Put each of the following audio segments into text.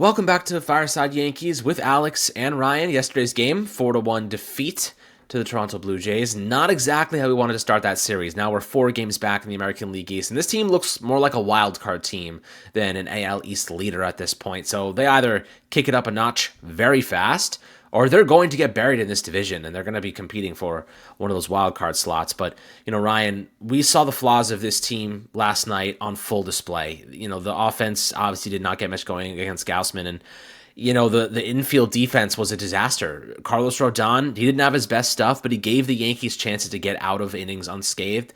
Welcome back to Fireside Yankees with Alex and Ryan. Yesterday's game, 4-1 defeat to the Toronto Blue Jays. Not exactly how we wanted to start that series. Now we're 4 games back in the American League East, and this team looks more like a wild card team than an AL East leader at this point. So they either kick it up a notch very fast, or they're going to get buried in this division, and they're going to be competing for one of those wild card slots. But, Ryan, we saw the flaws of this team last night on full display. The offense obviously did not get much going against Gausman, and, the infield defense was a disaster. Carlos Rodon, he didn't have his best stuff, but he gave the Yankees chances to get out of innings unscathed.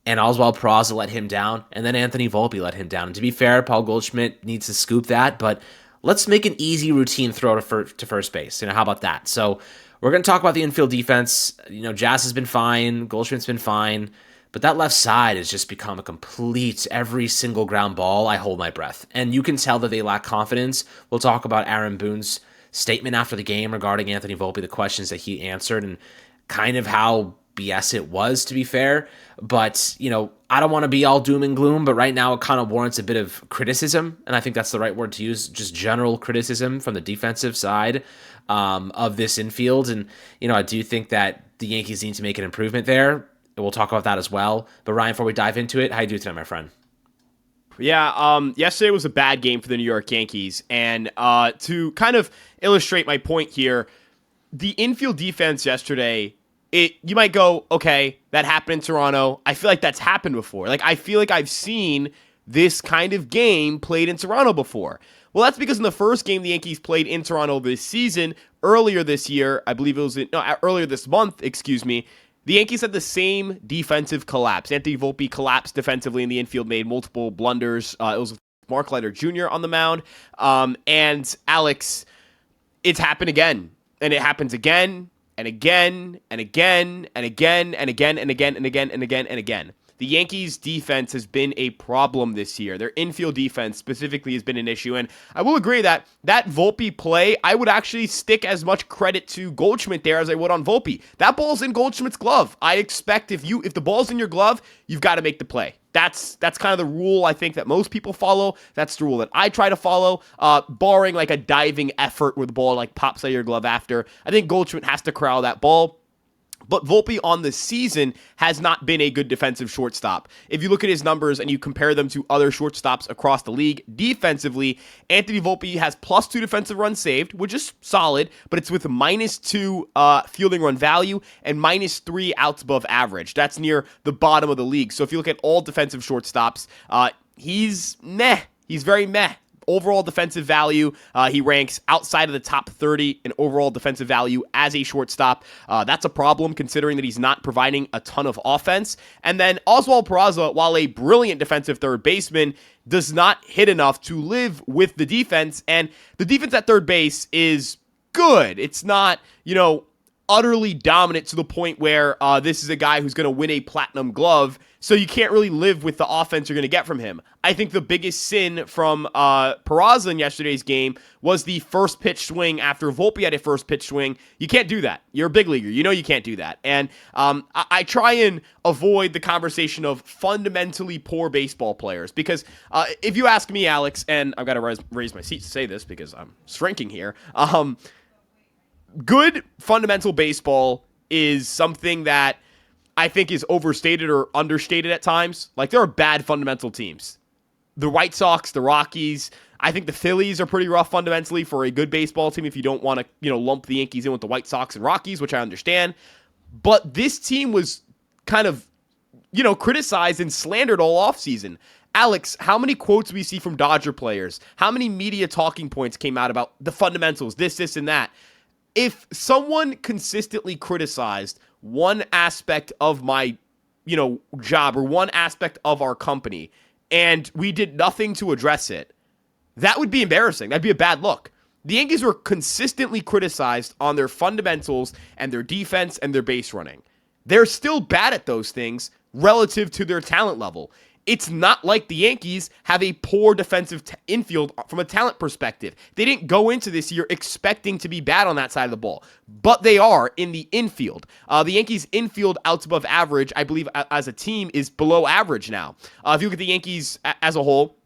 And Oswald Peraza let him down, and then Anthony Volpe let him down. And to be fair, Paul Goldschmidt needs to scoop that, but let's make an easy routine throw to first base. How about that? So we're going to talk about the infield defense. Jazz has been fine. Goldschmidt's been fine. But that left side has just become a complete, every single ground ball, I hold my breath. And you can tell that they lack confidence. We'll talk about Aaron Boone's statement after the game regarding Anthony Volpe, the questions that he answered, and kind of how BS it was, to be fair. But, I don't want to be all doom and gloom, but right now it kind of warrants a bit of criticism, and I think that's the right word to use, just general criticism from the defensive side of this infield. And, I do think that the Yankees need to make an improvement there. We'll talk about that as well. But Ryan, before we dive into it, how you doing today, my friend? Yeah, yesterday was a bad game for the New York Yankees, and to kind of illustrate my point here, the infield defense yesterday, you might go, okay, that happened in Toronto. I feel like that's happened before. I feel like I've seen this kind of game played in Toronto before. Well, that's because in the first game the Yankees played in Toronto this season, earlier this year, I believe it was, earlier this month, the Yankees had the same defensive collapse. Anthony Volpe collapsed defensively in the infield, made multiple blunders. It was with Mark Leiter Jr. on the mound. And Alex, it's happened again. And it happens again. And again, and again, and again, and again, and again, and again, and again, and again. The Yankees' defense has been a problem this year. Their infield defense specifically has been an issue. And I will agree that Volpe play, I would actually stick as much credit to Goldschmidt there as I would on Volpe. That ball's in Goldschmidt's glove. I expect if the ball's in your glove, you've got to make the play. That's kind of the rule I think that most people follow. That's the rule that I try to follow, barring like a diving effort where the ball pops out of your glove after. I think Goldschmidt has to corral that ball. But Volpe on the season has not been a good defensive shortstop. If you look at his numbers and you compare them to other shortstops across the league, defensively, Anthony Volpe has +2 defensive runs saved, which is solid, but it's with a -2 fielding run value and -3 outs above average. That's near the bottom of the league. So if you look at all defensive shortstops, he's meh. He's very meh. Overall defensive value, he ranks outside of the top 30 in overall defensive value as a shortstop. That's a problem considering that he's not providing a ton of offense. And then Oswald Peraza, while a brilliant defensive third baseman, does not hit enough to live with the defense. And the defense at third base is good. It's not, utterly dominant to the point where this is a guy who's going to win a platinum glove, so you can't really live with the offense you're going to get from him. I think the biggest sin from Peraza in yesterday's game was the first pitch swing after Volpe had a first pitch swing. You can't do that. You're a big leaguer. You can't do that. And I try and avoid the conversation of fundamentally poor baseball players because if you ask me, Alex, and I've got to raise my seat to say this because I'm shrinking here, good fundamental baseball is something that I think is overstated or understated at times. There are bad fundamental teams. The White Sox, the Rockies, I think the Phillies are pretty rough fundamentally for a good baseball team if you don't want to, lump the Yankees in with the White Sox and Rockies, which I understand. But this team was kind of, criticized and slandered all offseason. Alex, how many quotes we see from Dodger players? How many media talking points came out about the fundamentals, this, and that? If someone consistently criticized one aspect of my, job or one aspect of our company and we did nothing to address it, that would be embarrassing. That'd be a bad look. The Yankees were consistently criticized on their fundamentals and their defense and their base running. They're still bad at those things relative to their talent level. It's not like the Yankees have a poor defensive infield from a talent perspective. They didn't go into this year expecting to be bad on that side of the ball, but they are in the infield. The Yankees' infield outs above average, I believe, as a team, is below average now. If you look at the Yankees as a whole,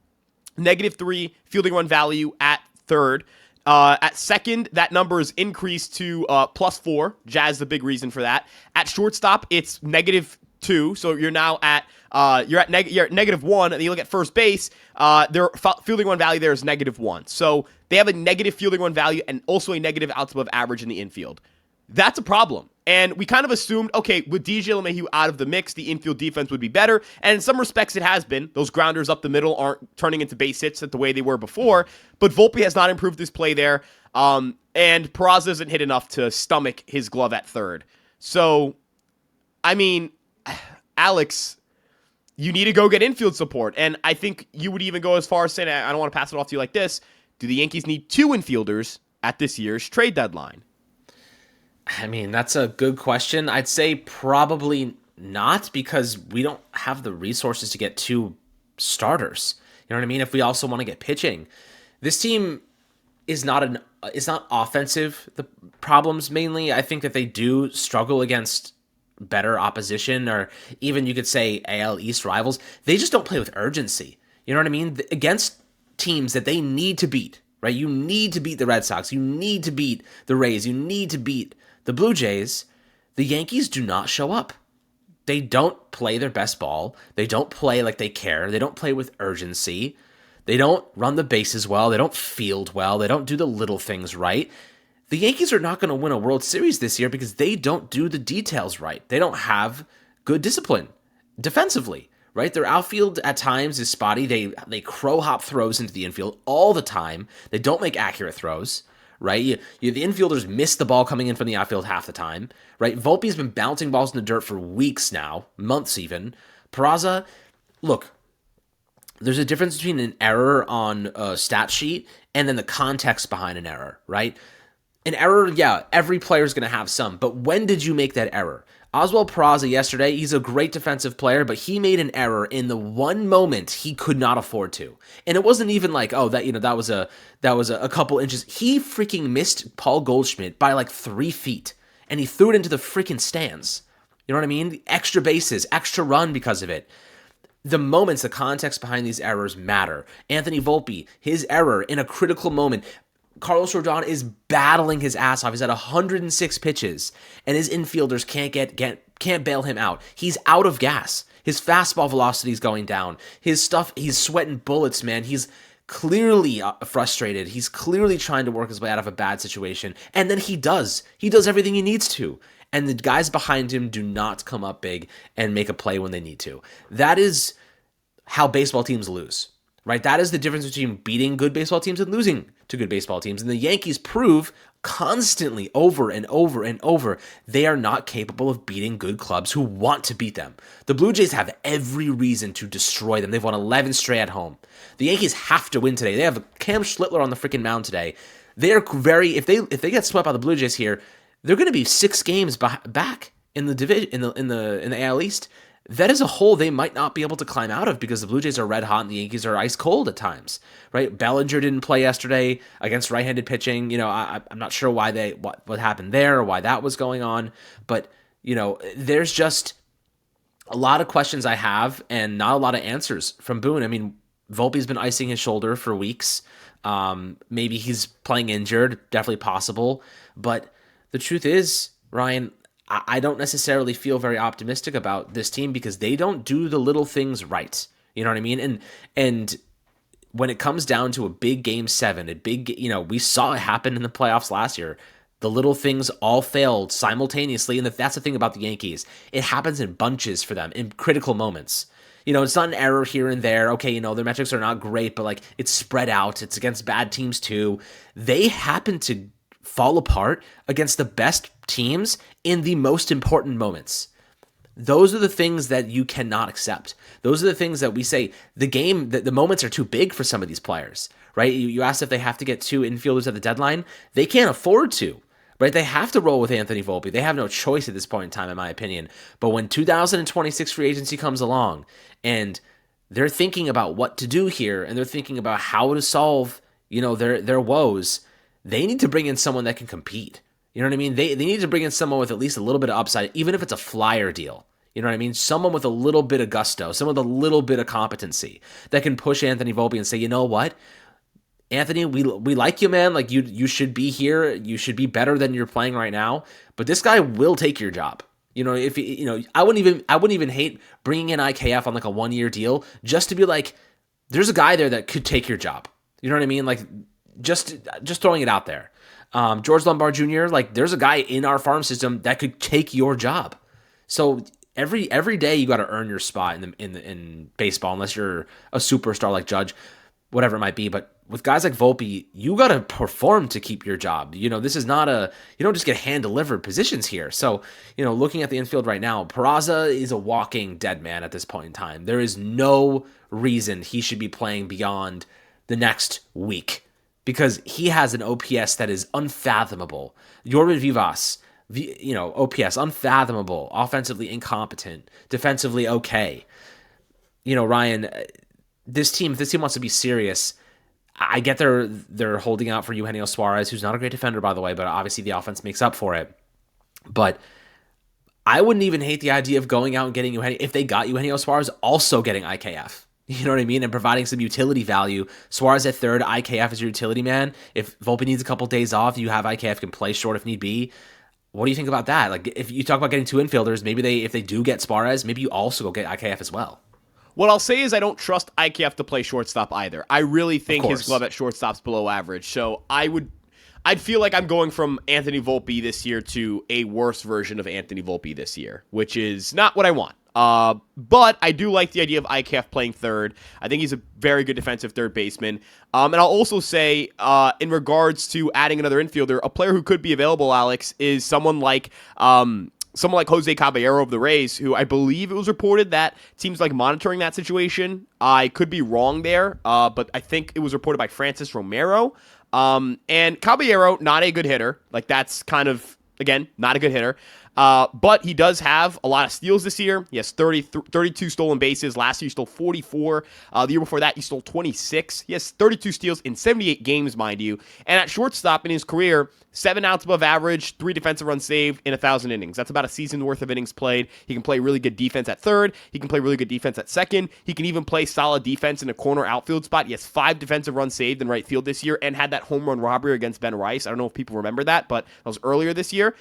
-3 fielding run value at third. At second, that number is increased to +4. Jazz the big reason for that. At shortstop, it's -2. So you're now at you're at -1, and you look at first base. Their fielding run value there is -1. So they have a negative fielding run value and also a negative outs above average in the infield. That's a problem. And we kind of assumed, okay, with DJ LeMahieu out of the mix, the infield defense would be better. And in some respects, it has been. Those grounders up the middle aren't turning into base hits the way they were before. But Volpe has not improved his play there. And Peraza hasn't hit enough to stomach his glove at third. So, I mean, Alex, you need to go get infield support. And I think you would even go as far as saying, I don't want to pass it off to you like this. Do the Yankees need 2 infielders at this year's trade deadline? I mean, that's a good question. I'd say probably not, because we don't have the resources to get 2 starters. You know what I mean? If we also want to get pitching, this team is it's not offensive. The problems mainly, I think that they do struggle against better opposition, or even you could say AL East rivals. They just don't play with urgency. You know what I mean? Against teams that they need to beat, right? You need to beat the Red Sox. You need to beat the Rays. You need to beat the Blue Jays. The Yankees do not show up. They don't play their best ball. They don't play like they care. They don't play with urgency. They don't run the bases well. They don't field well. They don't do the little things right. The Yankees are not going to win a World Series this year because they don't do the details right. They don't have good discipline defensively, right? Their outfield at times is spotty. They crow hop throws into the infield all the time. They don't make accurate throws, right? The infielders miss the ball coming in from the outfield half the time, right? Volpe's been bouncing balls in the dirt for weeks now, months even. Peraza, look, there's a difference between an error on a stat sheet and then the context behind an error, right? An error, yeah, every player is going to have some, but when did you make that error? Oswald Peraza yesterday, he's a great defensive player, but he made an error in the one moment he could not afford to. And it wasn't even like, oh, that was a couple inches. He freaking missed Paul Goldschmidt by like 3 feet, and he threw it into the freaking stands. You know what I mean? Extra bases, extra run because of it. The moments, the context behind these errors matter. Anthony Volpe, his error in a critical moment. Carlos Rodon is battling his ass off. He's at 106 pitches, and his infielders can't bail him out. He's out of gas. His fastball velocity is going down. His stuff, he's sweating bullets, man. He's clearly frustrated. He's clearly trying to work his way out of a bad situation, and then he does. He does everything he needs to, and the guys behind him do not come up big and make a play when they need to. That is how baseball teams lose. Right, that is the difference between beating good baseball teams and losing to good baseball teams. And the Yankees prove constantly over and over and over they are not capable of beating good clubs who want to beat them. The Blue Jays have every reason to destroy them. They've won 11 straight at home. The Yankees have to win today. They have Cam Schlittler on the freaking mound today. They are if they get swept by the Blue Jays here, they're going to be 6 games back in the division in the AL East. That is a hole they might not be able to climb out of because the Blue Jays are red hot and the Yankees are ice cold at times, right? Bellinger didn't play yesterday against right-handed pitching. You know, I'm not sure why what happened there or why that was going on, but you know, there's just a lot of questions I have and not a lot of answers from Boone. I mean, Volpe's been icing his shoulder for weeks. Maybe he's playing injured, definitely possible, but the truth is, Ryan, I don't necessarily feel very optimistic about this team because they don't do the little things right. You know what I mean? And when it comes down to a big game 7, we saw it happen in the playoffs last year. The little things all failed simultaneously, and that's the thing about the Yankees. It happens in bunches for them in critical moments. You know, it's not an error here and there. Okay, you know, their metrics are not great, but like it's spread out. It's against bad teams too. They happen to fall apart against the best teams in the most important moments. Those are the things that you cannot accept. Those are the things that we say the moments are too big for some of these players, right? You asked if they have to get 2 infielders at the deadline. They can't afford to, right? They have to roll with Anthony Volpe. They have no choice at this point in time, in my opinion. But when 2026 free agency comes along and they're thinking about what to do here and they're thinking about how to solve, you know, their woes, they need to bring in someone that can compete. You know what I mean? They need to bring in someone with at least a little bit of upside, even if it's a flyer deal. You know what I mean? Someone with a little bit of gusto, someone with a little bit of competency that can push Anthony Volpe and say, you know what? Anthony, we like you, man. Like you should be here. You should be better than you're playing right now. But this guy will take your job. If I wouldn't even hate bringing in IKF on like a 1-year deal just to be like, there's a guy there that could take your job. You know what I mean? Like just throwing it out there. George Lombard Jr., like there's a guy in our farm system that could take your job. So every day you got to earn your spot in baseball, unless you're a superstar like Judge, whatever it might be. But with guys like Volpe, you got to perform to keep your job. This is not you don't just get hand-delivered positions here. So, looking at the infield right now, Peraza is a walking dead man at this point in time. There is no reason he should be playing beyond the next week because he has an OPS that is unfathomable. Yorvin Vivas, OPS, unfathomable, offensively incompetent, defensively okay. Ryan, if this team wants to be serious, I get they're holding out for Eugenio Suarez, who's not a great defender, by the way, but obviously the offense makes up for it. But I wouldn't even hate the idea of going out and getting Eugenio, if they got Eugenio Suarez, also getting IKF. You know what I mean? And providing some utility value. Suarez at third, IKF is your utility man. If Volpe needs a couple days off, you have IKF can play short if need be. What do you think about that? Like, if you talk about getting two infielders, maybe if they do get Suarez, maybe you also go get IKF as well. What I'll say is I don't trust IKF to play shortstop either. I really think his glove at shortstop's below average. So I'd feel like I'm going from Anthony Volpe this year to a worse version of Anthony Volpe this year, which is not what I want. But I do like the idea of IKF playing third. I think he's a very good defensive third baseman. And I'll also say, in regards to adding another infielder, a player who could be available, Alex, is someone like Jose Caballero of the Rays, who I believe it was reported that teams like monitoring that situation. I could be wrong there, but I think it was reported by Francis Romero. And Caballero, not a good hitter. Like that's kind of, again, not a good hitter. But he does have a lot of steals this year. He has 32 stolen bases. Last year he stole 44. The year before that he stole 26. He has 32 steals in 78 games, mind you. And at shortstop in his career, 7 outs above average, 3 defensive runs saved in 1,000 innings. That's about a season worth of innings played. He can play really good defense at third. He can play really good defense at second. He can even play solid defense in a corner outfield spot. He has 5 defensive runs saved in right field this year and had that home run robbery against Ben Rice. I don't know if people remember that, but that was earlier this year.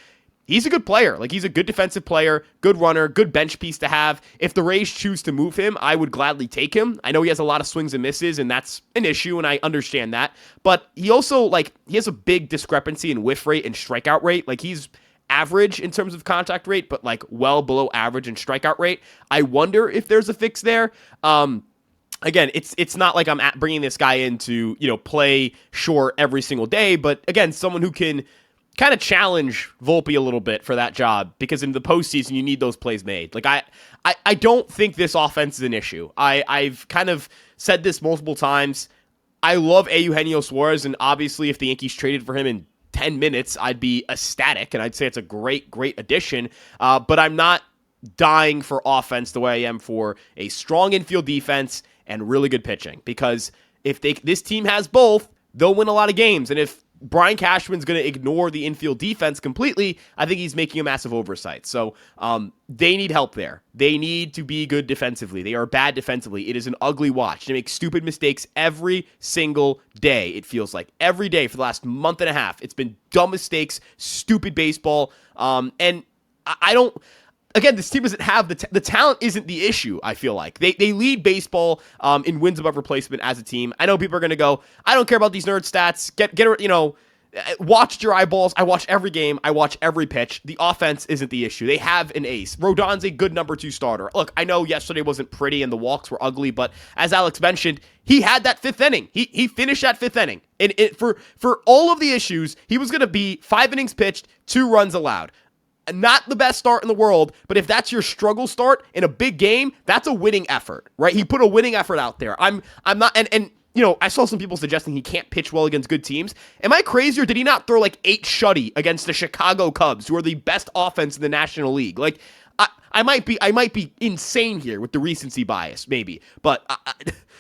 He's a good player. Like, he's a good defensive player, good runner, good bench piece to have. If the Rays choose to move him, I would gladly take him. I know he has a lot of swings and misses, and that's an issue, and I understand that. But he also, he has a big discrepancy in whiff rate and strikeout rate. Like, he's average in terms of contact rate, but, well below average in strikeout rate. I wonder if there's a fix there. Again, it's not like I'm bringing this guy in to, play short every single day, but, again, someone who can kind of challenge Volpe a little bit for that job, because in the postseason you need those plays made. Like I don't think this offense is an issue. I've kind of said this multiple times. I love Eugenio Suarez, and obviously if the Yankees traded for him in 10 minutes, I'd be ecstatic, and I'd say it's a great addition. But I'm not dying for offense the way I am for a strong infield defense and really good pitching, because if this team has both, they'll win a lot of games. And if Brian Cashman's going to ignore the infield defense completely, I think he's making a massive oversight. So they need help there. They need to be good defensively. They are bad defensively. It is an ugly watch. They make stupid mistakes every single day, it feels like. Every day for the last month and a half. It's been dumb mistakes, stupid baseball. And I don't... Again, this team doesn't have the talent isn't the issue, I feel like. They lead baseball in wins above replacement as a team. I know people are going to go, I don't care about these nerd stats. Watch your eyeballs. I watch every game. I watch every pitch. The offense isn't the issue. They have an ace. Rodon's a good number 2 starter. Look, I know yesterday wasn't pretty and the walks were ugly, but as Alex mentioned, he had that 5th inning. He finished that 5th inning. And for all of the issues, he was going to be 5 innings pitched, 2 runs allowed. Not the best start in the world, but if that's your struggle start in a big game, that's a winning effort, right? He put a winning effort out there. I'm not, and I saw some people suggesting he can't pitch well against good teams. Am I crazy, or did he not throw 8 shutty against the Chicago Cubs, who are the best offense in the National League? I might be insane here with the recency bias, maybe, but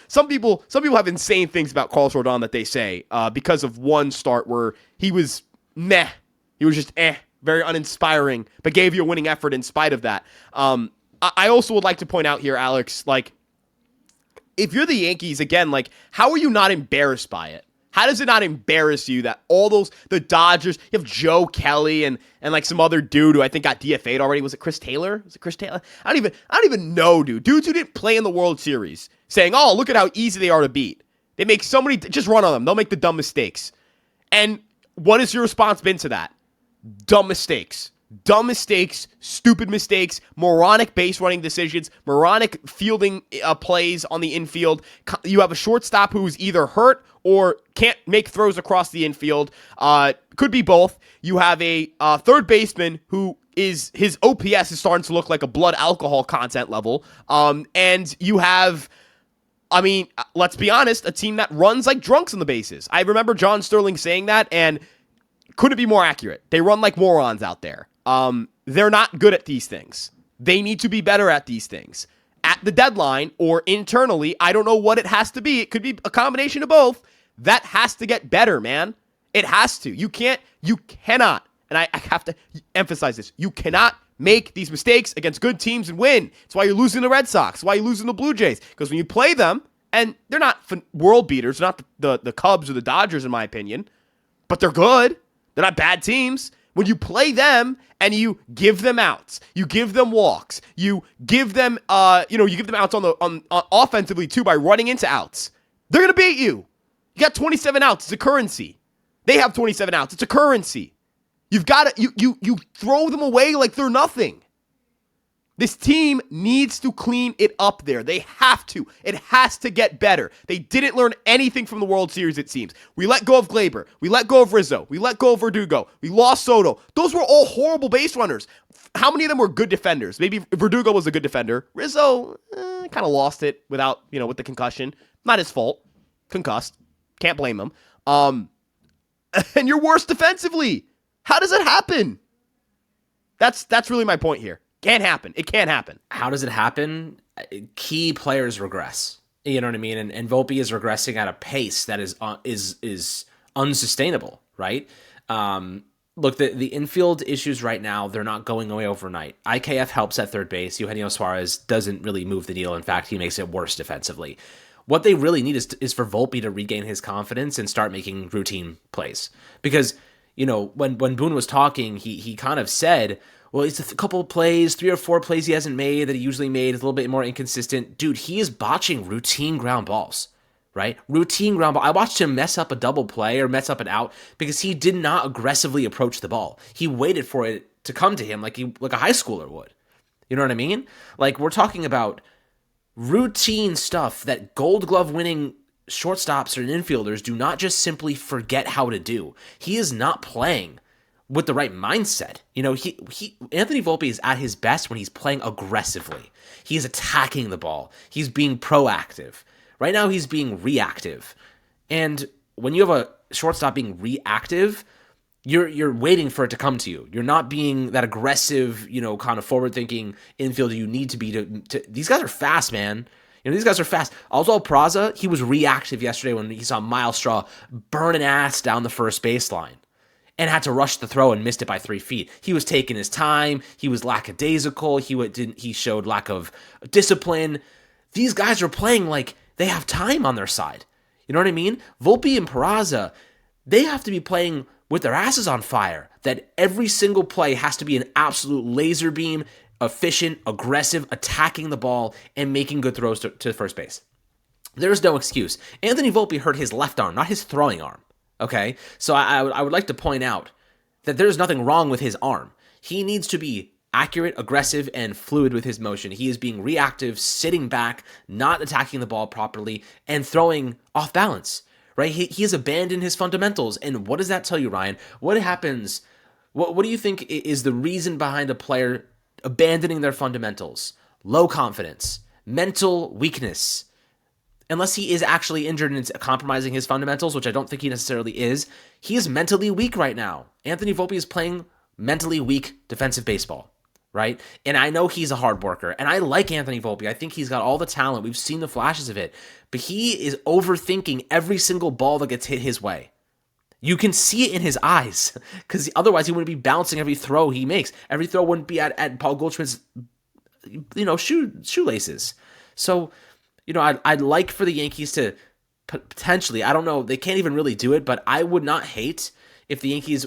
some people have insane things about Carlos Rodon that they say because of one start where he was meh, he was just very uninspiring, but gave you a winning effort in spite of that. I also would like to point out here, Alex, if you're the Yankees, again, how are you not embarrassed by it? How does it not embarrass you that the Dodgers, you have Joe Kelly and like some other dude who I think got DFA'd already. Was it Chris Taylor? I don't even know, dude. Dudes who didn't play in the World Series saying, oh, look at how easy they are to beat. They make so many, just run on them. They'll make the dumb mistakes. And what has your response been to that? Dumb mistakes. Dumb mistakes, stupid mistakes, moronic base running decisions, moronic fielding plays on the infield. You have a shortstop who's either hurt or can't make throws across the infield. Could be both. You have a third baseman who his OPS is starting to look like a blood alcohol content level. And you have, I mean, let's be honest, a team that runs like drunks on the bases. I remember John Sterling saying that, and couldn't be more accurate. They run like morons out there. They're not good at these things. They need to be better at these things. At the deadline or internally, I don't know what it has to be. It could be a combination of both. That has to get better, man. It has to. You cannot, and I have to emphasize this, you cannot make these mistakes against good teams and win. It's why you're losing the Red Sox. It's why you're losing the Blue Jays. Because when you play them, and they're not world beaters, they're not the Cubs or the Dodgers, in my opinion, but they're good. They're not bad teams. When you play them and you give them outs, you give them walks, you give them, you give them outs on offensively too by running into outs. They're gonna beat you. You got 27 outs. It's a currency. They have 27 outs. It's a currency. You've got to you throw them away like they're nothing. This team needs to clean it up there. They have to. It has to get better. They didn't learn anything from the World Series, it seems. We let go of Glaber. We let go of Rizzo. We let go of Verdugo. We lost Soto. Those were all horrible base runners. How many of them were good defenders? Maybe Verdugo was a good defender. Rizzo kind of lost it without, with the concussion. Not his fault. Concussed. Can't blame him. And you're worse defensively. How does it happen? That's really my point here. Can't happen. It can't happen. How does it happen? Key players regress. You know what I mean? And Volpe is regressing at a pace that is unsustainable, right? Look, the infield issues right now, they're not going away overnight. IKF helps at third base. Eugenio Suarez doesn't really move the needle. In fact, he makes it worse defensively. What they really need is for Volpe to regain his confidence and start making routine plays. Because, when Boone was talking, he kind of said, well, it's a couple of plays, 3 or 4 plays he hasn't made that he usually made. It's a little bit more inconsistent. Dude, he is botching routine ground balls, right? Routine ground ball. I watched him mess up a double play or mess up an out because he did not aggressively approach the ball. He waited for it to come to him like a high schooler would. You know what I mean? Like, we're talking about routine stuff that Gold Glove winning shortstops or infielders do not just simply forget how to do. He is not playing with the right mindset. Anthony Volpe is at his best when he's playing aggressively. He's attacking the ball. He's being proactive. Right now, he's being reactive. And when you have a shortstop being reactive, you're waiting for it to come to you. You're not being that aggressive, kind of forward-thinking infielder you need to be to these guys are fast, man. These guys are fast. Oswald Peraza, he was reactive yesterday when he saw Miles Straw burn an ass down the first baseline and had to rush the throw and missed it by 3 feet. He was taking his time. He was lackadaisical. He showed lack of discipline. These guys are playing like they have time on their side. You know what I mean? Volpe and Peraza, they have to be playing with their asses on fire. That every single play has to be an absolute laser beam, efficient, aggressive, attacking the ball, and making good throws to first base. There's no excuse. Anthony Volpe hurt his left arm, not his throwing arm. Okay, so I would like to point out that there's nothing wrong with his arm. He needs to be accurate, aggressive, and fluid with his motion. He is being reactive, sitting back, not attacking the ball properly, and throwing off balance, right? He has abandoned his fundamentals. And what does that tell you, Ryan? What happens? What do you think is the reason behind a player abandoning their fundamentals? Low confidence, mental weakness. Unless he is actually injured and it's compromising his fundamentals, which I don't think he necessarily is, he is mentally weak right now. Anthony Volpe is playing mentally weak defensive baseball, right? And I know he's a hard worker, and I like Anthony Volpe. I think he's got all the talent. We've seen the flashes of it, but he is overthinking every single ball that gets hit his way. You can see it in his eyes, because otherwise he wouldn't be bouncing every throw he makes. Every throw wouldn't be at Paul Goldschmidt's, shoelaces. So, I'd like for the Yankees to potentially, I don't know, they can't even really do it, but I would not hate if the Yankees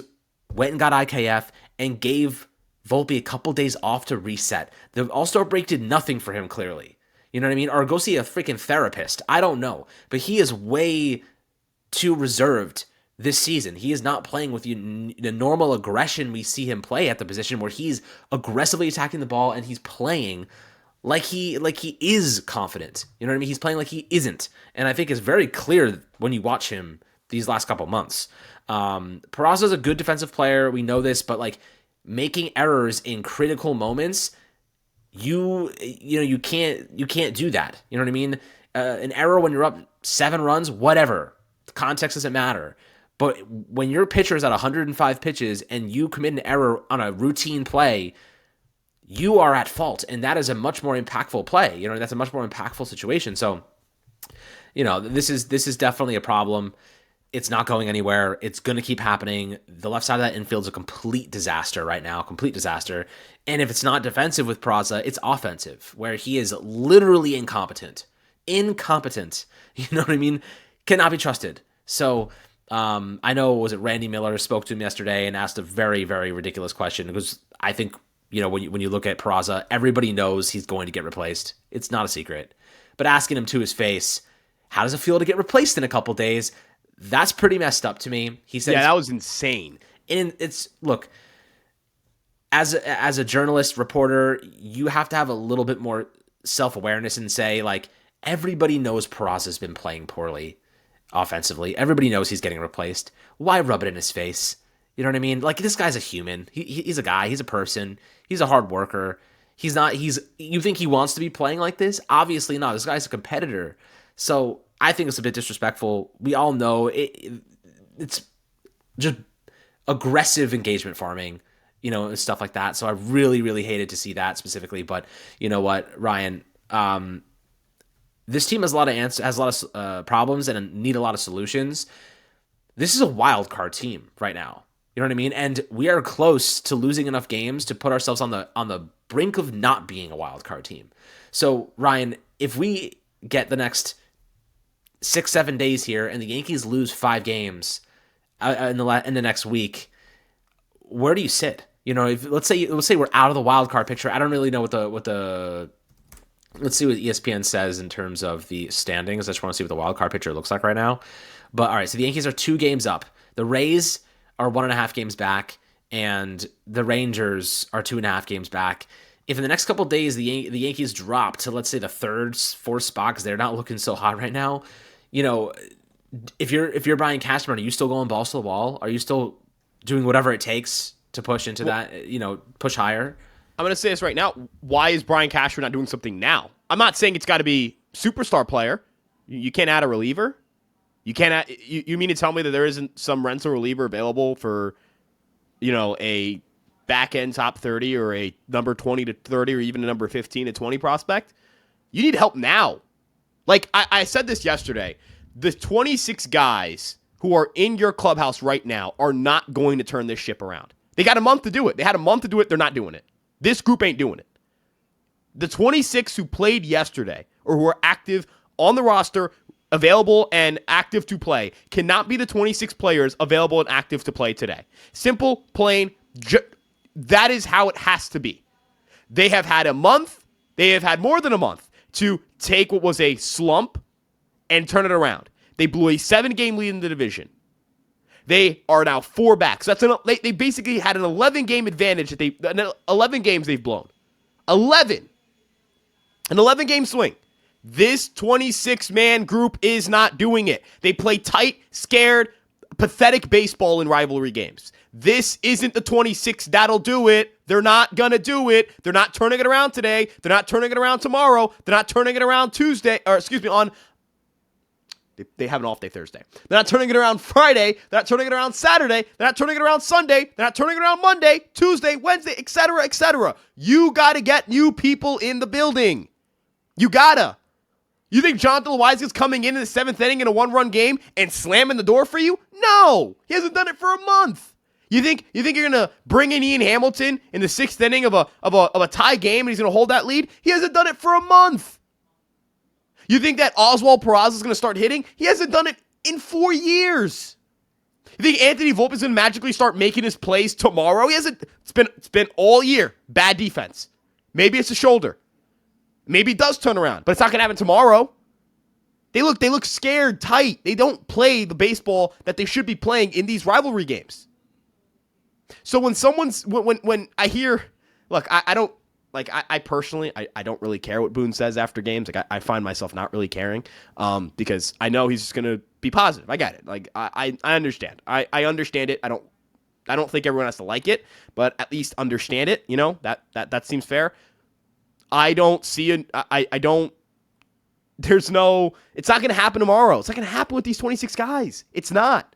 went and got IKF and gave Volpe a couple days off to reset. The All-Star break did nothing for him, clearly. You know what I mean? Or go see a freaking therapist. I don't know. But he is way too reserved this season. He is not playing with the normal aggression we see him play at the position, where he's aggressively attacking the ball and he's playing like he is confident. You know what I mean? He's playing like he isn't. And I think it's very clear when you watch him these last couple months. Peraza's a good defensive player. We know this, but like making errors in critical moments, you can't do that. You know what I mean? An error when you're up 7 runs, whatever. The context doesn't matter. But when your pitcher is at 105 pitches and you commit an error on a routine play, you are at fault, and that is a much more impactful play. You know, that's a much more impactful situation. So, you know, this is definitely a problem. It's not going anywhere. It's going to keep happening. The left side of that infield is a complete disaster right now, complete disaster. And if it's not defensive with Peraza, it's offensive, where he is literally incompetent. Incompetent. You know what I mean? Cannot be trusted. So I know, was it Randy Miller spoke to him yesterday and asked a very, very ridiculous question, because I think, you know, when you look at Peraza, everybody knows he's going to get replaced. It's not a secret. But asking him to his face, how does it feel to get replaced in a couple days? That's pretty messed up to me. He said, yeah, that was insane. And it's, look, as a journalist, reporter, you have to have a little bit more self-awareness and say, like, everybody knows Peraza's been playing poorly offensively. Everybody knows he's getting replaced. Why rub it in his face? You know what I mean? Like, this guy's a human. He's a guy. He's a person. He's a hard worker. You think he wants to be playing like this? Obviously not. This guy's a competitor. So I think it's a bit disrespectful. We all know it's just aggressive engagement farming, you know, and stuff like that. So I really, really hated to see that specifically. But you know what, Ryan? This team has a lot of problems and need a lot of solutions. This is a wild card team right now. You know what I mean? And we are close to losing enough games to put ourselves on the brink of not being a wild card team. So Ryan, if we get the next 6-7 days here and the Yankees lose 5 games in the next week, where do you sit? You know, if let's say we're out of the wild card picture. I don't really know what the let's see what ESPN says in terms of the standings. I just want to see what the wild card picture looks like right now. But all right, so the Yankees are 2 games up. The Rays are 1.5 games back, and the Rangers are 2.5 games back. If in the next couple of days the Yankees drop to, let's say, the 3rd, 4th spot, because they're not looking so hot right now, you know, if you're Brian Cashman, are you still going balls to the wall? Are you still doing whatever it takes to push into that, you know, push higher? I'm going to say this right now. Why is Brian Cashman not doing something now? I'm not saying it's got to be superstar player. You can't add a reliever. You can't add, you mean to tell me that there isn't some rental reliever available for, you know, a back-end top 30 or a number 20 to 30 or even a number 15 to 20 prospect? You need help now. Like, I said this yesterday. The 26 guys who are in your clubhouse right now are not going to turn this ship around. They got a month to do it. They had a month to do it. They're not doing it. This group ain't doing it. The 26 who played yesterday or who are active on the roster, available and active to play, cannot be the 26 players available and active to play today. Simple, plain, that is how it has to be. They have had a month, they have had more than a month to take what was a slump and turn it around. They blew a 7-game lead in the division. They are now 4 back. So they basically had an 11-game advantage 11 games they've blown. 11. An 11-game swing. This 26-man group is not doing it. They play tight, scared, pathetic baseball in rivalry games. This isn't the 26 that'll do it. They're not going to do it. They're not turning it around today. They're not turning it around tomorrow. They're not turning it around on they have an off day Thursday. They're not turning it around Friday. They're not turning it around Saturday. They're not turning it around Sunday. They're not turning it around Monday, Tuesday, Wednesday, etc., etc. You got to get new people in the building. You gotta. You think Jonathan Loaisiga's coming in the 7th inning in a 1-run game and slamming the door for you? No, he hasn't done it for a month. You think you're gonna bring in Ian Hamilton in the 6th inning of a tie game and he's gonna hold that lead? He hasn't done it for a month. You think that Oswald Peraza is going to start hitting? He hasn't done it in 4 years. You think Anthony Volpe is going to magically start making his plays tomorrow? He hasn't. It's been all year. Bad defense. Maybe it's a shoulder. Maybe it does turn around, but it's not going to happen tomorrow. They look scared, tight. They don't play the baseball that they should be playing in these rivalry games. So when I hear, look, I don't, like, I personally, I don't really care what Boone says after games. Like, I find myself not really caring, because I know he's just going to be positive. I get it. Like, I understand. I understand it. I don't think everyone has to like it, but at least understand it. You know, that seems fair. I don't see it. I don't. There's no. It's not going to happen tomorrow. It's not going to happen with these 26 guys. It's not.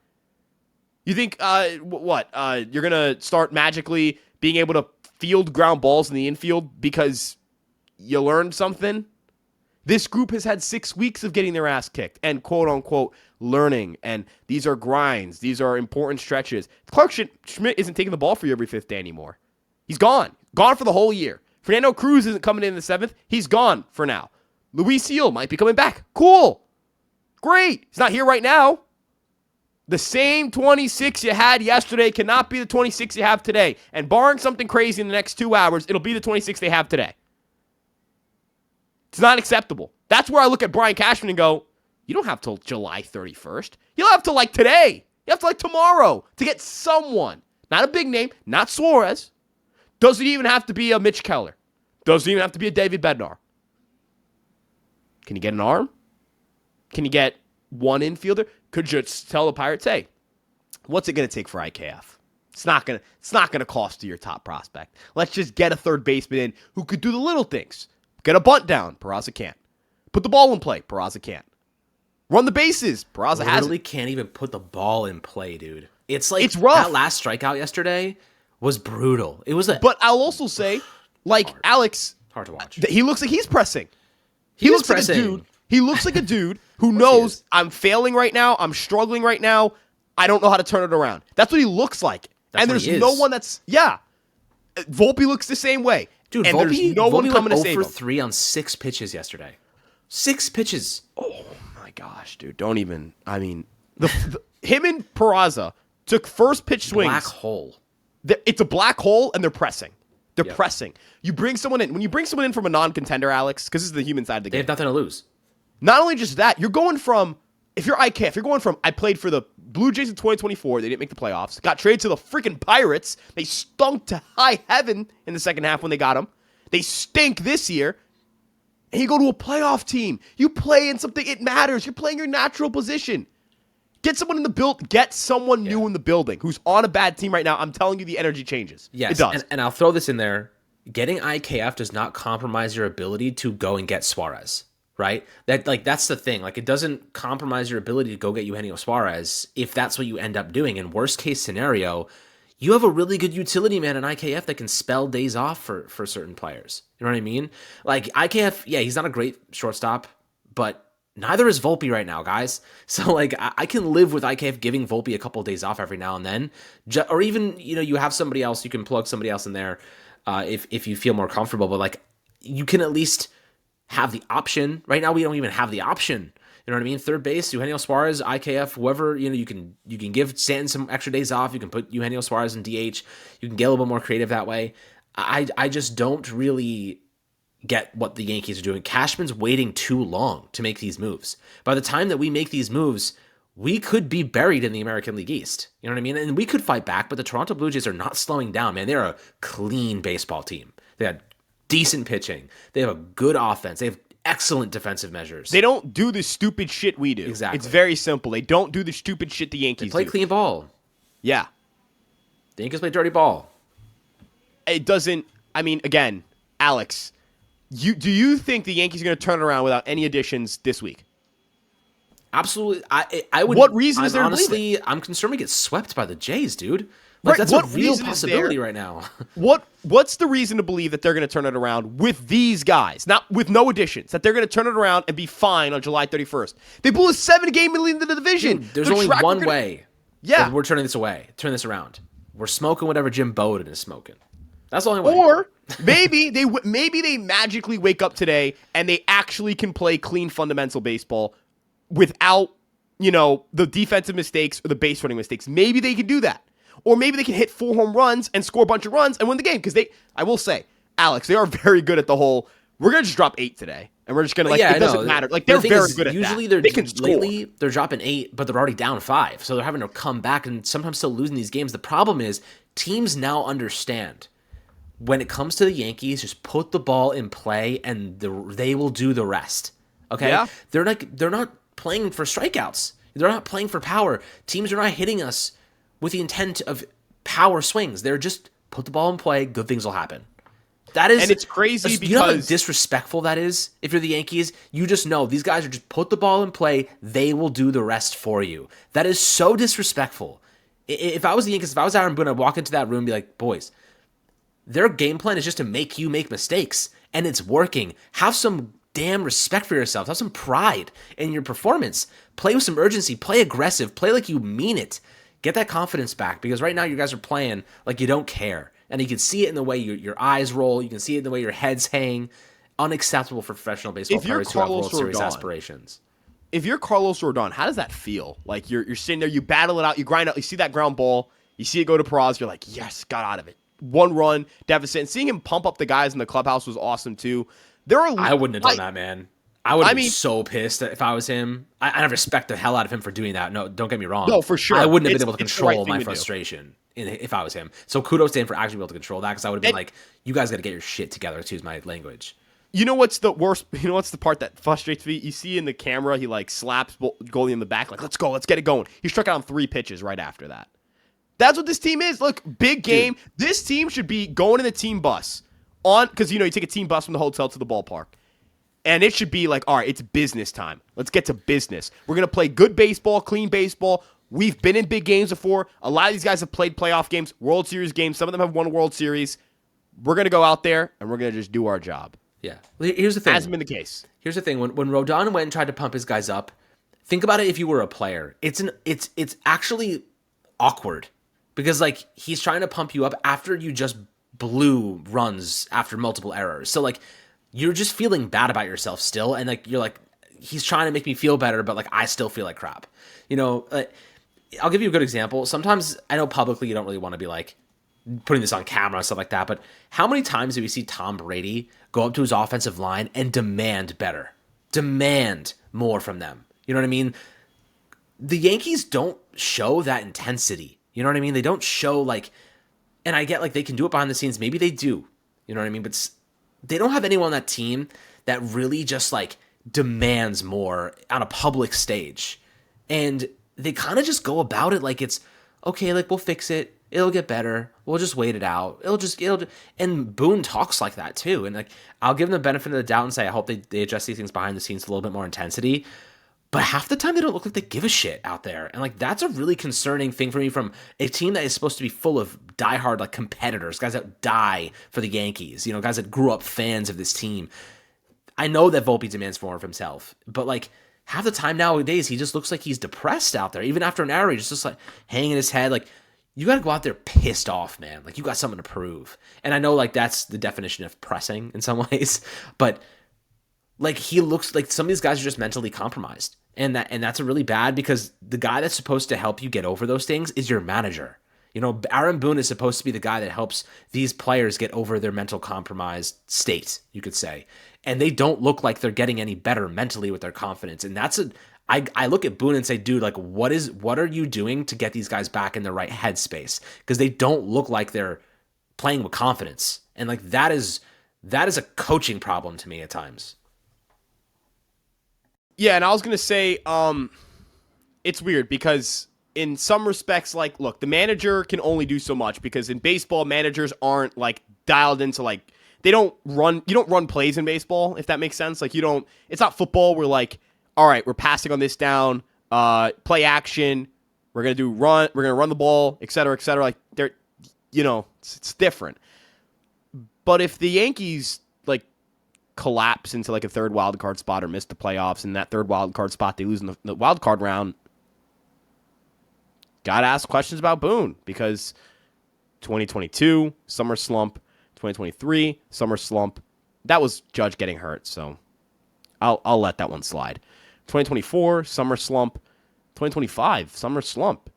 You think what? You're going to start magically being able to field ground balls in the infield because you learned something? This group has had 6 weeks of getting their ass kicked and quote unquote learning. And these are grinds. These are important stretches. Clark Schmidt isn't taking the ball for you every fifth day anymore. He's gone. Gone for the whole year. Fernando Cruz isn't coming in the seventh. He's gone for now. Luis Seal might be coming back. Cool. Great. He's not here right now. The same 26 you had yesterday cannot be the 26 you have today. And barring something crazy in the next 2 hours, it'll be the 26 they have today. It's not acceptable. That's where I look at Brian Cashman and go, you don't have till July 31st. You'll have to like today. You have to like tomorrow to get someone. Not a big name. Not Suarez. Doesn't even have to be a Mitch Keller. Doesn't even have to be a David Bednar. Can you get an arm? Can you get one infielder? Could you tell the Pirates, hey, what's it going to take for IKF? It's not gonna cost you your top prospect. Let's just get a third baseman in who could do the little things. Get a bunt down. Peraza can't. Put the ball in play. Peraza can't. Run the bases. Peraza has literally can't even put the ball in play, dude. It's like it's rough. That last strikeout yesterday was brutal. It was But I'll also say, like hard. Alex, hard to watch. He looks like he's pressing. He looks like a dude. He looks like a dude who knows I'm failing right now. I'm struggling right now. I don't know how to turn it around. That's what he looks like. That's and there's no one that's Volpe looks the same way. Dude, and Volpe, there's no one coming to save him. 0 for 3 on 6 pitches yesterday. 6 pitches. Oh my gosh, dude! Don't even. I mean, him and Peraza took first pitch swings. Black hole. It's a black hole, and they're pressing. They're pressing. You bring someone in. When you bring someone in from a non-contender, Alex, because this is the human side of the game. They have nothing to lose. Not only just that, you're going from, if you're IKF, you're going from, I played for the Blue Jays in 2024. They didn't make the playoffs. Got traded to the freaking Pirates. They stunk to high heaven in the second half when they got them. They stink this year. And you go to a playoff team. You play in something, it matters. You're playing your natural position. Get someone in the build. Get someone new in the building who's on a bad team right now. I'm telling you, the energy changes. Yes, it does. And I'll throw this in there. Getting IKF does not compromise your ability to go and get Suarez, right? That's the thing. Like, it doesn't compromise your ability to go get Eugenio Suarez if that's what you end up doing. In worst case scenario, you have a really good utility man in IKF that can spell days off for certain players. You know what I mean? Like, IKF, he's not a great shortstop, but neither is Volpe right now, guys. So, like, I can live with IKF giving Volpe a couple of days off every now and then. Or even, you have somebody else, you can plug somebody else in there if you feel more comfortable. But, like, you can at least have the option. Right now, we don't even have the option. You know what I mean? Third base, Eugenio Suarez, IKF, whoever, you can give Stanton some extra days off. You can put Eugenio Suarez in DH. You can get a little bit more creative that way. I just don't really get what the Yankees are doing. Cashman's waiting too long to make these moves. By the time that we make these moves, we could be buried in the American League East. You know what I mean? And we could fight back, but the Toronto Blue Jays are not slowing down, man. They're a clean baseball team. They had decent pitching. They have a good offense. They have excellent defensive measures. They don't do the stupid shit we do. Exactly. It's very simple. They don't do the stupid shit the Yankees They play do. clean ball. Yeah. The Yankees play dirty ball. It doesn't, I mean, again, Alex, do you think the Yankees are going to turn it around without any additions this week? Absolutely. I would. What reason is there to believe honestly, I'm concerned we get swept by the Jays, dude. Like, Right, that's what a real reason is possibility there- right now. What's the reason to believe that they're going to turn it around with these guys, not with no additions, that they're going to turn it around and be fine on July 31st? They blew a 7-game lead into the division. Dude, there's Their only track one record- way. Yeah. that we're turning this around. We're smoking whatever Jim Bowden is smoking. That's the only way. Or maybe they magically wake up today and they actually can play clean fundamental baseball without, the defensive mistakes or the base running mistakes. Maybe they can do that. Or maybe they can hit 4 home runs and score a bunch of runs and win the game. Because I will say, Alex, they are very good at the whole, we're going to just drop 8 today. And we're just going to, it doesn't matter. Like, they're very good at usually that. Lately, they're dropping 8, but they're already down 5. So they're having to come back and sometimes still losing these games. The problem is teams now understand when it comes to the Yankees, just put the ball in play and they will do the rest. Okay? Yeah. They're not playing for strikeouts. They're not playing for power. Teams are not hitting us with the intent of power swings. They're just put the ball in play, good things will happen. That is, and it's crazy because you know how disrespectful that is. If you're the Yankees, you just know these guys are just put the ball in play. They will do the rest for you. That is so disrespectful. If I was the Yankees, if I was Aaron Boone, I'd walk into that room and be like, boys, their game plan is just to make you make mistakes, and it's working. Have some damn respect for yourself. Have some pride in your performance. Play with some urgency. Play aggressive. Play like you mean it. Get that confidence back, because right now you guys are playing like you don't care. And you can see it in the way your eyes roll. You can see it in the way your heads hang. Unacceptable for professional baseball players who have World Series aspirations. If you're Carlos Rodon, how does that feel? Like you're sitting there, you battle it out, you grind out, you see that ground ball, you see it go to Peraz, you're like, yes, got out of it. 1 run deficit. And seeing him pump up the guys in the clubhouse was awesome too. I wouldn't have done that, man. I would have been so pissed if I was him. I respect the hell out of him for doing that. No, don't get me wrong. No, for sure. I wouldn't have been able to control my frustration if I was him. So kudos to him for actually being able to control that, because I would have been like, you guys got to get your shit together, to use my language. You know what's the worst? You know what's the part that frustrates me? You see in the camera, he like slaps goalie in the back, like, let's go, let's get it going. He struck out on 3 pitches right after that. That's what this team is. Look, big game. Dude. This team should be going in the team bus because you take a team bus from the hotel to the ballpark. And it should be like, all right, it's business time. Let's get to business. We're going to play good baseball, clean baseball. We've been in big games before. A lot of these guys have played playoff games, World Series games. Some of them have won World Series. We're going to go out there, and we're going to just do our job. Yeah. Here's the thing. Hasn't been the case. Here's the thing. When Rodon went and tried to pump his guys up, think about it if you were a player. It's actually awkward, because like he's trying to pump you up after you just blew runs after multiple errors. So like you're just feeling bad about yourself still, and like you're like, he's trying to make me feel better, but like I still feel like crap. I'll give you a good example. Sometimes I know publicly you don't really want to be like putting this on camera and stuff like that, but how many times do we see Tom Brady go up to his offensive line and demand better, demand more from them? You know what I mean? The Yankees don't show that intensity. You know what I mean? They don't show like, and I get like they can do it behind the scenes. Maybe they do. You know what I mean? But they don't have anyone on that team that really just like demands more on a public stage. And they kind of just go about it like it's okay, like we'll fix it. It'll get better. We'll just wait it out. And Boone talks like that too. And like, I'll give them the benefit of the doubt and say, I hope they adjust these things behind the scenes with a little bit more intensity. But half the time they don't look like they give a shit out there. And like, that's a really concerning thing for me from a team that is supposed to be full of diehard like competitors, guys that die for the Yankees, guys that grew up fans of this team. I know that Volpe demands more of himself, but like half the time nowadays, he just looks like he's depressed out there. Even after an error, he's just like hanging his head. Like, you got to go out there pissed off, man. Like, you got something to prove. And I know like that's the definition of pressing in some ways, but like he looks like some of these guys are just mentally compromised. And that's a really bad, because the guy that's supposed to help you get over those things is your manager. Aaron Boone is supposed to be the guy that helps these players get over their mental compromised state, you could say. And they don't look like they're getting any better mentally with their confidence. And I look at Boone and say, dude, like what are you doing to get these guys back in the right headspace? Because they don't look like they're playing with confidence. And like that is a coaching problem to me at times. Yeah, and I was going to say, it's weird because in some respects, like, look, the manager can only do so much, because in baseball, managers aren't like dialed into like, you don't run plays in baseball, if that makes sense. Like it's not football where like, all right, we're passing on this down, play action, we're going to run the ball, et cetera, et cetera. Like it's different. But if the Yankees like collapse into like a third wild card spot or miss the playoffs, and that third wild card spot they lose in the wild card round, gotta ask questions about Boone, because 2022 summer slump, 2023, summer slump. That was Judge getting hurt, so I'll let that one slide. 2024, summer slump. 2025, summer slump.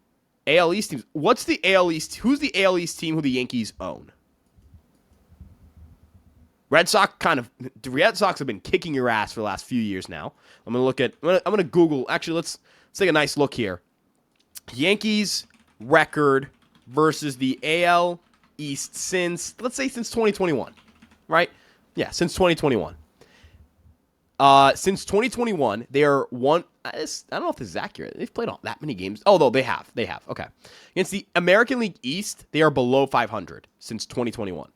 AL East teams. What's the AL East? Who's the AL East team who the Yankees own? Red Sox the Red Sox have been kicking your ass for the last few years now. I'm gonna Google. Actually, let's take a nice look here. Yankees record versus the AL East since 2021, right? Yeah, since 2021. Since 2021, they are one. I don't know if this is accurate. They've played all that many games. Although they have. Okay. Against the American League East, they are below 500 since 2021.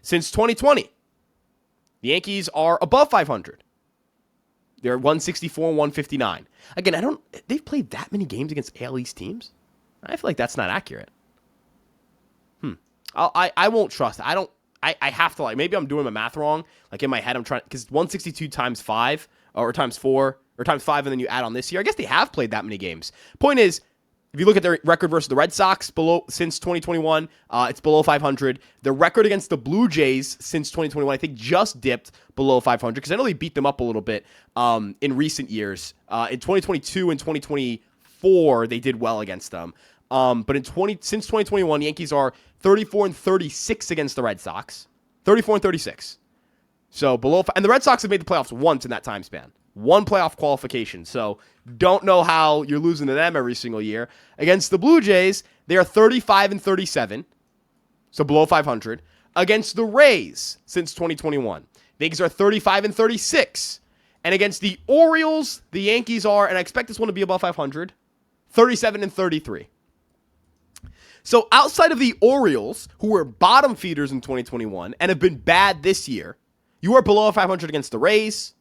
Since 2020, the Yankees are above 500. They're 164 and 159. Again, they've played that many games against AL East teams? I feel like that's not accurate. I won't trust it. I have to, maybe I'm doing my math wrong. Like in my head, I'm trying, because 162 times 5, or times 4, or times 5, and then you add on this year. I guess they have played that many games. Point is, if you look at their record versus the Red Sox since 2021, it's below 500. Their record against the Blue Jays since 2021, I think, just dipped below 500 because I know they beat them up a little bit in recent years. In 2022 and 2024, they did well against them. But since 2021, the Yankees are 34 and 36 against the Red Sox. 34 and 36. So below, and the Red Sox have made the playoffs once in that time span. One playoff qualification. So don't know how you're losing to them every single year. Against the Blue Jays, they are 35 and 37. So below 500. Against the Rays since 2021, the Yankees are 35 and 36. And against the Orioles, the Yankees are, and I expect this one to be above 500, 37 and 33. So outside of the Orioles, who were bottom feeders in 2021 and have been bad this year, you are below 500 against the Rays,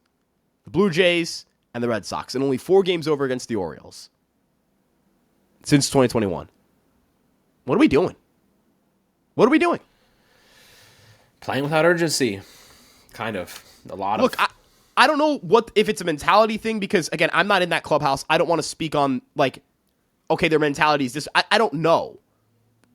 the Blue Jays, and the Red Sox, and only 4 games over against the Orioles since 2021. What are we doing? What are we doing? Playing without urgency. Kind of. Look, I don't know if it's a mentality thing, because, again, I'm not in that clubhouse. I don't want to speak on, okay, their mentality is this. I don't know.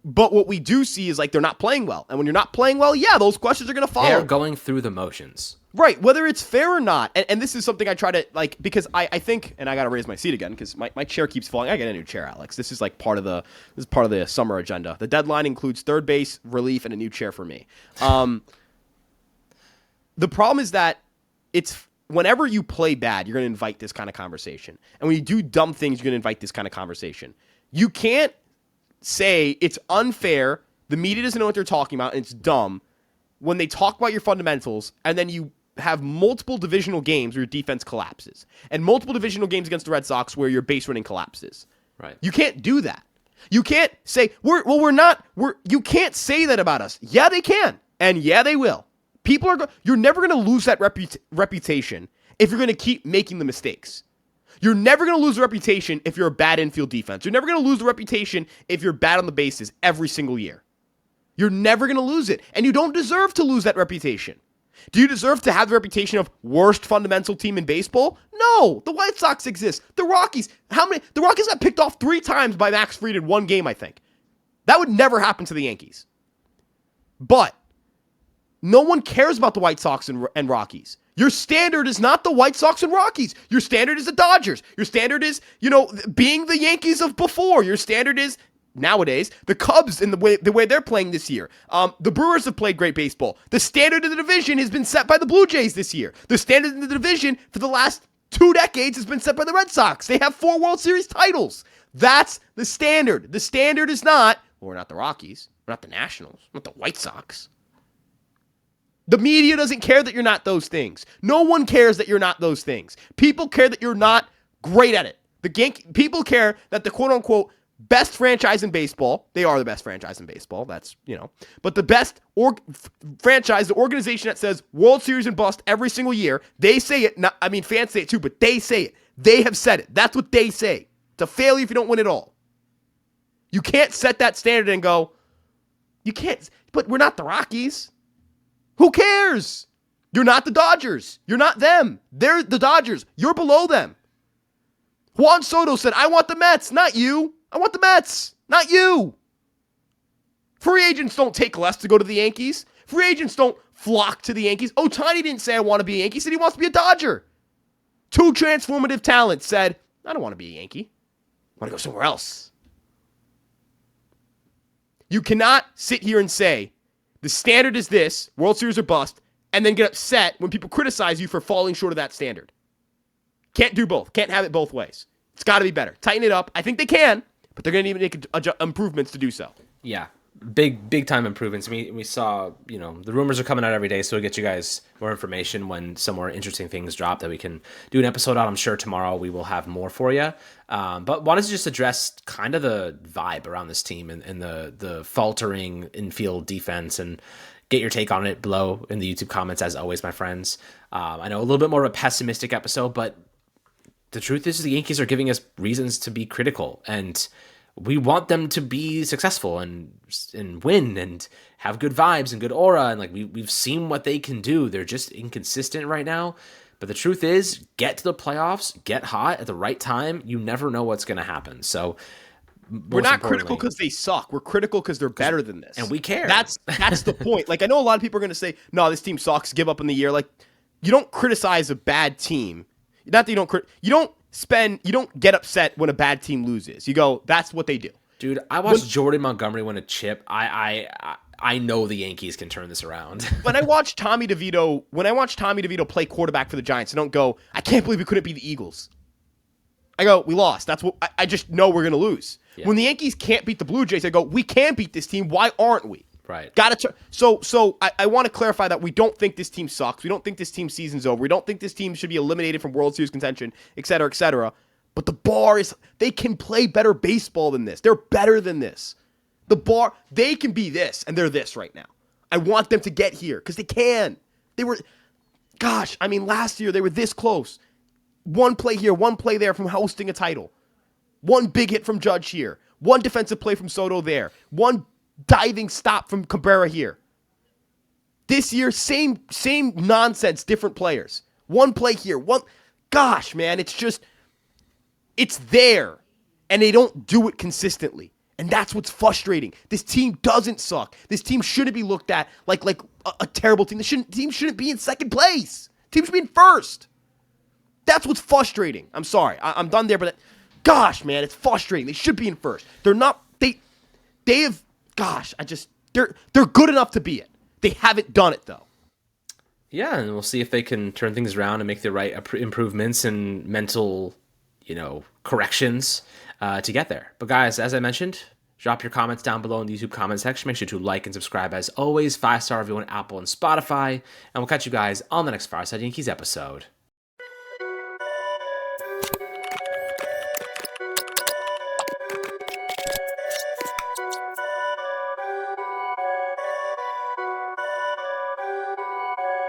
But what we do see is, they're not playing well. And when you're not playing well, yeah, those questions are going to follow. They're going through the motions. Right, whether it's fair or not. And this is something I try to, because I think, and I got to raise my seat again, because my chair keeps falling. I get a new chair, Alex. This is part of the summer agenda. The deadline includes third base, relief, and a new chair for me. The problem is that whenever you play bad, you're going to invite this kind of conversation. And when you do dumb things, you're going to invite this kind of conversation. You can't say it's unfair, the media doesn't know what they're talking about, and it's dumb when they talk about your fundamentals, and then you have multiple divisional games where your defense collapses, and multiple divisional games against the Red Sox where your base running collapses. Right. You can't do that. You can't say, you can't say that about us. Yeah, they can. And yeah, they will. You're never going to lose that reputation if you're going to keep making the mistakes. You're never going to lose a reputation if you're a bad infield defense. You're never going to lose the reputation if you're bad on the bases every single year. You're never going to lose it. And you don't deserve to lose that reputation. Do you deserve to have the reputation of worst fundamental team in baseball? No. The White Sox exist. The Rockies. The Rockies got picked off 3 times by Max Fried in one game, I think. That would never happen to the Yankees. But no one cares about the White Sox and Rockies. Your standard is not the White Sox and Rockies. Your standard is the Dodgers. Your standard is, being the Yankees of before. Your standard is, nowadays, the Cubs in the way they're playing this year. The Brewers have played great baseball. The standard of the division has been set by the Blue Jays this year. The standard in the division for the last 2 decades has been set by the Red Sox. They have 4 World Series titles. That's the standard. The standard is not, we're not the Rockies. We're not the Nationals. We're not the White Sox. The media doesn't care that you're not those things. No one cares that you're not those things. People care that you're not great at it. People care that the quote-unquote best franchise in baseball, they are the best franchise in baseball, that's, but the best franchise, the organization that says World Series and bust every single year, they say it, fans say it too, but they say it. They have said it. That's what they say. It's a failure if you don't win it all. You can't set that standard and go, you can't, but we're not the Rockies. Who cares? You're not the Dodgers. You're not them. They're the Dodgers. You're below them. Juan Soto said, I want the Mets, not you. I want the Mets, not you. Free agents don't take less to go to the Yankees. Free agents don't flock to the Yankees. Ohtani didn't say, I want to be a Yankee. He said he wants to be a Dodger. Two transformative talents said, I don't want to be a Yankee. I want to go somewhere else. You cannot sit here and say, the standard is this, World Series or bust, and then get upset when people criticize you for falling short of that standard. Can't do both. Can't have it both ways. It's got to be better. Tighten it up. I think they can, but they're going to need to make improvements to do so. Yeah, big time improvements. We saw, the rumors are coming out every day, so we'll get you guys more information when some more interesting things drop that we can do an episode on. I'm sure tomorrow we will have more for you. But wanted to just address kind of the vibe around this team and the faltering infield defense and get your take on it below in the YouTube comments, as always, my friends. I know a little bit more of a pessimistic episode, but the truth is the Yankees are giving us reasons to be critical, and we want them to be successful and win and have good vibes and good aura. And we've seen what they can do. They're just inconsistent right now. But the truth is, get to the playoffs, get hot at the right time. You never know what's going to happen. So we're not critical because they suck. We're critical because they're better than this. And we care. That's the point. I know a lot of people are going to say, no, this team sucks, give up in the year. You don't criticize a bad team. Not that you don't get upset when a bad team loses. You go, that's what they do. Dude, I watched Jordan Montgomery win a chip. I know the Yankees can turn this around. When I watch Tommy DeVito play quarterback for the Giants, I don't go, I can't believe we couldn't beat the Eagles. I go, we lost. That's what I just know we're going to lose. Yeah. When the Yankees can't beat the Blue Jays, I go, we can beat this team. Why aren't we? Right. So I want to clarify that we don't think this team sucks. We don't think this team's season's over. We don't think this team should be eliminated from World Series contention, et cetera, et cetera. But the bar is, they can play better baseball than this. They're better than this. The bar, they can be this, and they're this right now. I want them to get here, because they can. Last year they were this close. One play here, one play there from hosting a title. One big hit from Judge here. One defensive play from Soto there. One diving stop from Cabrera here. This year, same nonsense, different players. One play here, gosh, man, it's there, and they don't do it consistently, and that's what's frustrating. This team doesn't suck. This team shouldn't be looked at like a terrible team. The team shouldn't be in second place. The team should be in first. That's what's frustrating. I'm sorry, I'm done there, but gosh, man, it's frustrating. They should be in first. They're not. They have. Gosh, they're good enough to be it. They haven't done it, though. Yeah, and we'll see if they can turn things around and make the right improvements and mental, corrections to get there. But guys, as I mentioned, drop your comments down below in the YouTube comment section. Make sure to like and subscribe as always. 5-star review on Apple and Spotify. And we'll catch you guys on the next Fireside Yankees episode.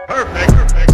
Perfect.